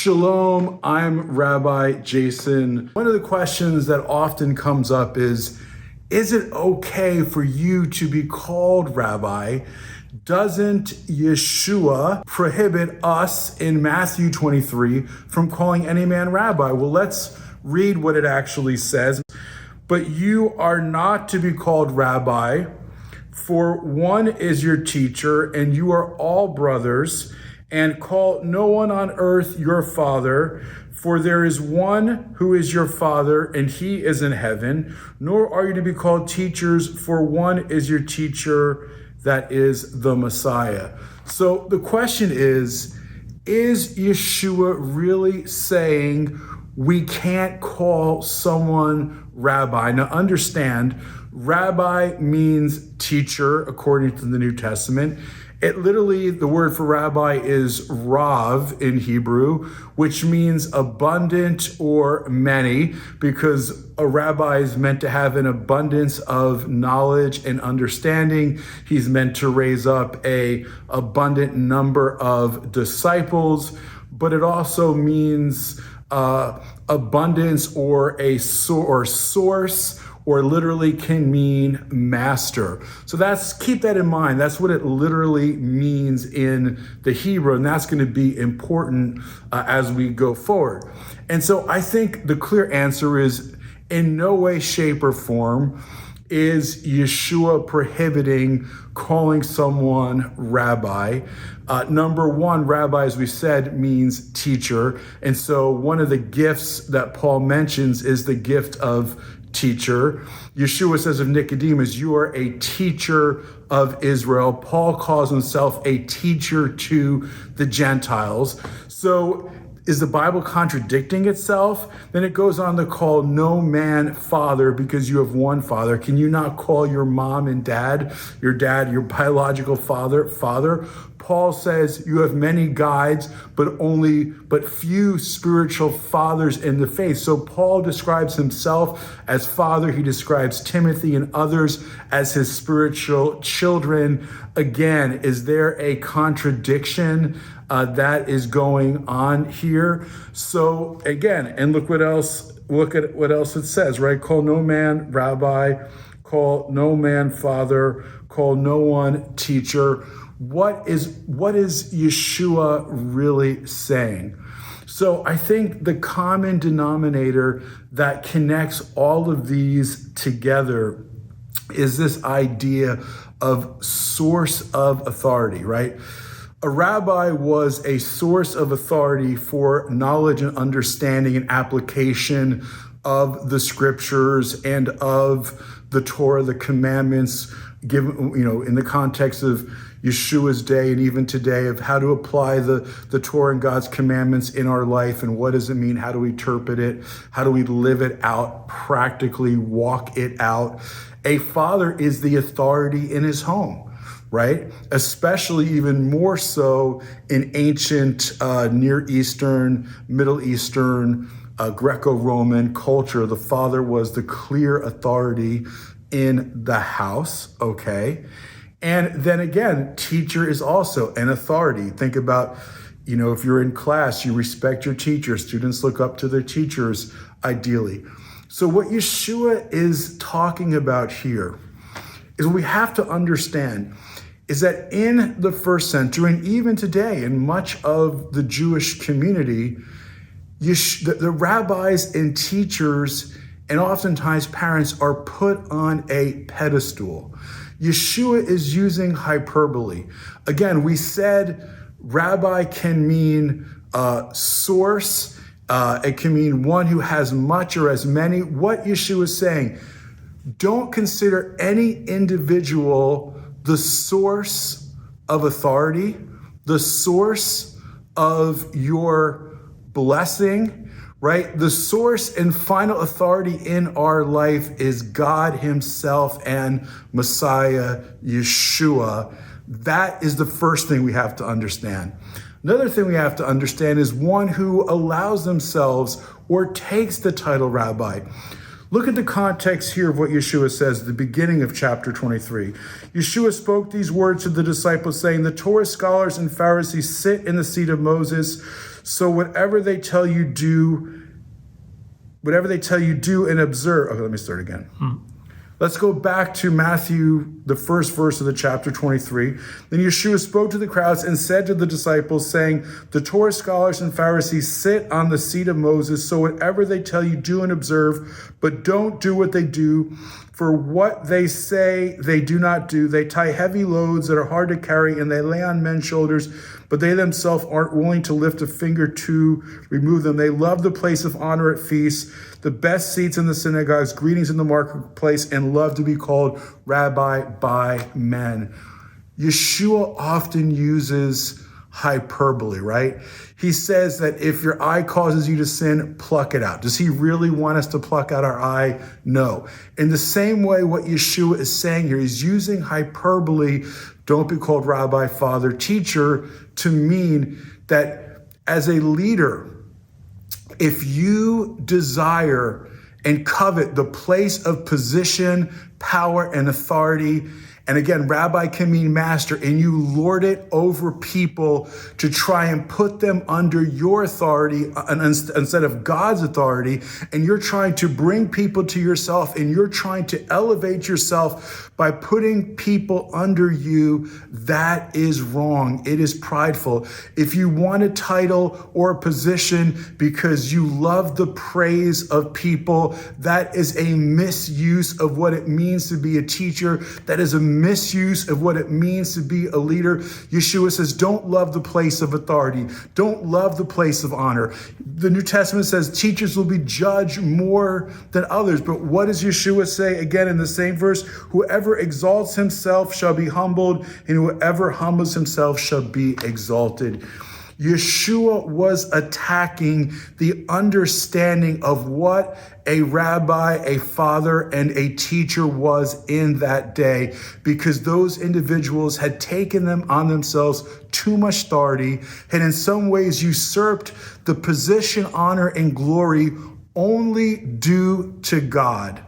Shalom, I'm Rabbi Jason. One of the questions that often comes up is it okay for you to be called rabbi? Doesn't Yeshua prohibit us in Matthew 23 from calling any man rabbi? Well, let's read what it actually says. But you are not to be called rabbi, for one is your teacher, and you are all brothers, and call no one on earth your father, for there is one who is your father, and he is in heaven. Nor are you to be called teachers, for one is your teacher, that is the Messiah. So the question is Yeshua really saying we can't call someone rabbi? Now understand, rabbi means teacher according to the New Testament. It literally, the word for rabbi is Rav in Hebrew, which means abundant or many, because a rabbi is meant to have an abundance of knowledge and understanding. He's meant to raise up an abundant number of disciples, but it also means abundance or a source, or literally can mean master. So keep that in mind. That's what it literally means in the Hebrew, and that's going to be important as we go forward. And so I think the clear answer is in no way, shape, or form is Yeshua prohibiting calling someone rabbi. Number one, rabbi, as we said, means teacher. And so one of the gifts that Paul mentions is the gift of teacher. Yeshua says of Nicodemus, you are a teacher of Israel. Paul calls himself a teacher to the Gentiles. So is the Bible contradicting itself? Then it goes on to call no man father because you have one father. Can you not call your mom and dad, your biological father? Paul says you have many guides, but few spiritual fathers in the faith. So Paul describes himself as father. He describes Timothy and others as his spiritual children. Again, is there a contradiction that is going on here? So again, and look at what else it says, right? Call no man rabbi, call no man father, call no one teacher. What is Yeshua really saying? So I think the common denominator that connects all of these together is this idea of source of authority, right? A rabbi was a source of authority for knowledge and understanding and application of the scriptures and of the Torah, the commandments, given, in the context of Yeshua's day and even today, of how to apply the Torah and God's commandments in our life, and what does it mean? How do we interpret it? How do we live it out, practically walk it out? A father is the authority in his home, right? Especially even more so in ancient Near Eastern, Middle Eastern, Greco-Roman culture. The father was the clear authority in the house, okay? And then again, teacher is also an authority. Think about, if you're in class, you respect your teacher. Students look up to their teachers, ideally. So what Yeshua is talking about here is what we have to understand is that in the first century, and even today in much of the Jewish community, the rabbis and teachers and oftentimes parents are put on a pedestal. Yeshua is using hyperbole. Again, we said rabbi can mean source. It can mean one who has much or as many. What Yeshua is saying, don't consider any individual the source of authority, the source of your blessing, right? The source and final authority in our life is God himself and Messiah, Yeshua. That is the first thing we have to understand. Another thing we have to understand is one who allows themselves or takes the title rabbi. Look at the context here of what Yeshua says at the beginning of chapter 23. Yeshua spoke these words to the disciples saying, the Torah scholars and Pharisees sit in the seat of Moses. So whatever they tell you, do and observe. Okay, let me start again. Let's go back to Matthew, the first verse of the chapter 23. Then Yeshua spoke to the crowds and said to the disciples, saying, the Torah scholars and Pharisees sit on the seat of Moses, so whatever they tell you, do and observe, but don't do what they do. For what they say they do not do. They tie heavy loads that are hard to carry, and they lay on men's shoulders, but they themselves aren't willing to lift a finger to remove them. They love the place of honor at feasts, the best seats in the synagogues, greetings in the marketplace, and love to be called rabbi by men. Yeshua often uses hyperbole, right? He says that if your eye causes you to sin, pluck it out. Does he really want us to pluck out our eye? No. In the same way, what Yeshua is saying here, he's using hyperbole, don't be called rabbi, father, teacher, to mean that as a leader, if you desire and covet the place of position, power, and authority, and again, rabbi can mean master, and you lord it over people to try and put them under your authority instead of God's authority, and you're trying to bring people to yourself, and you're trying to elevate yourself by putting people under you, that is wrong. It is prideful. If you want a title or a position because you love the praise of people, that is a misuse of what it means to be a teacher. That is a misuse of what it means to be a leader. Yeshua says, don't love the place of authority. Don't love the place of honor. The New Testament says teachers will be judged more than others. But what does Yeshua say again in the same verse? Whoever exalts himself shall be humbled, and whoever humbles himself shall be exalted. Yeshua was attacking the understanding of what a rabbi, a father, and a teacher was in that day, because those individuals had taken them on themselves too much authority, and in some ways usurped the position, honor, and glory only due to God.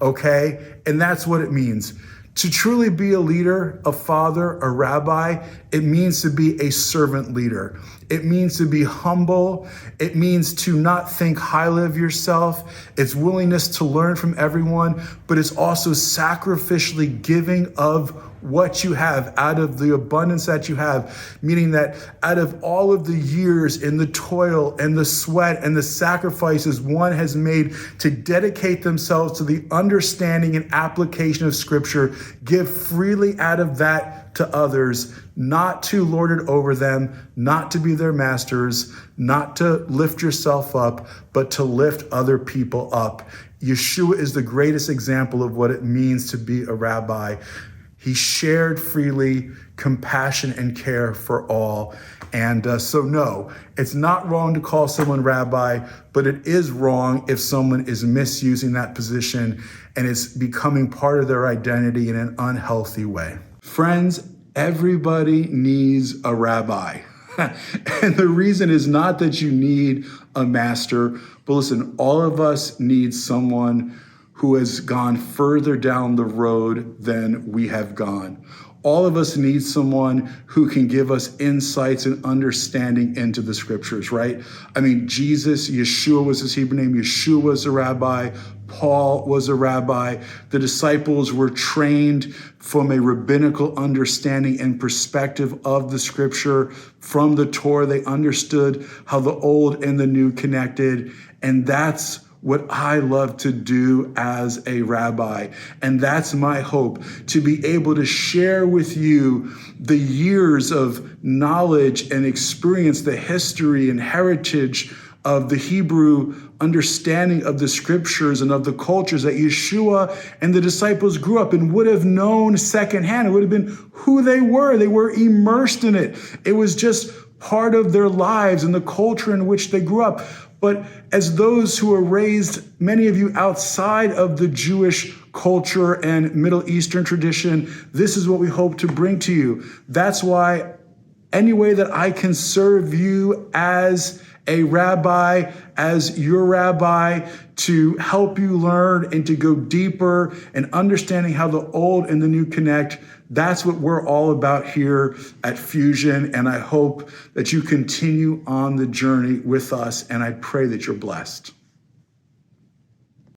Okay? And that's what it means. To truly be a leader, a father, a rabbi, it means to be a servant leader. It means to be humble. It means to not think highly of yourself. It's willingness to learn from everyone, but it's also sacrificially giving of what you have out of the abundance that you have, meaning that out of all of the years and the toil and the sweat and the sacrifices one has made to dedicate themselves to the understanding and application of Scripture, give freely out of that to others, not to lord it over them, not to be their masters, not to lift yourself up, but to lift other people up. Yeshua is the greatest example of what it means to be a rabbi. He shared freely compassion and care for all. And so no, it's not wrong to call someone rabbi, but it is wrong if someone is misusing that position and it's becoming part of their identity in an unhealthy way. Friends, everybody needs a rabbi. And the reason is not that you need a master, but listen, all of us need someone who has gone further down the road than we have gone. All of us need someone who can give us insights and understanding into the Scriptures, right? I mean, Jesus, Yeshua was his Hebrew name. Yeshua was a rabbi. Paul was a rabbi. The disciples were trained from a rabbinical understanding and perspective of the Scripture. From the Torah, they understood how the old and the new connected. And that's what I love to do as a rabbi. And that's my hope, to be able to share with you the years of knowledge and experience, the history and heritage of the Hebrew understanding of the Scriptures and of the cultures that Yeshua and the disciples grew up and would have known secondhand. It would have been who they were. They were immersed in it. It was just part of their lives and the culture in which they grew up. But as those who are raised, many of you outside of the Jewish culture and Middle Eastern tradition, this is what we hope to bring to you. That's why any way that I can serve you as a rabbi as your rabbi to help you learn and to go deeper and understanding how the old and the new connect. That's what we're all about here at Fusion. And I hope that you continue on the journey with us. And I pray that you're blessed.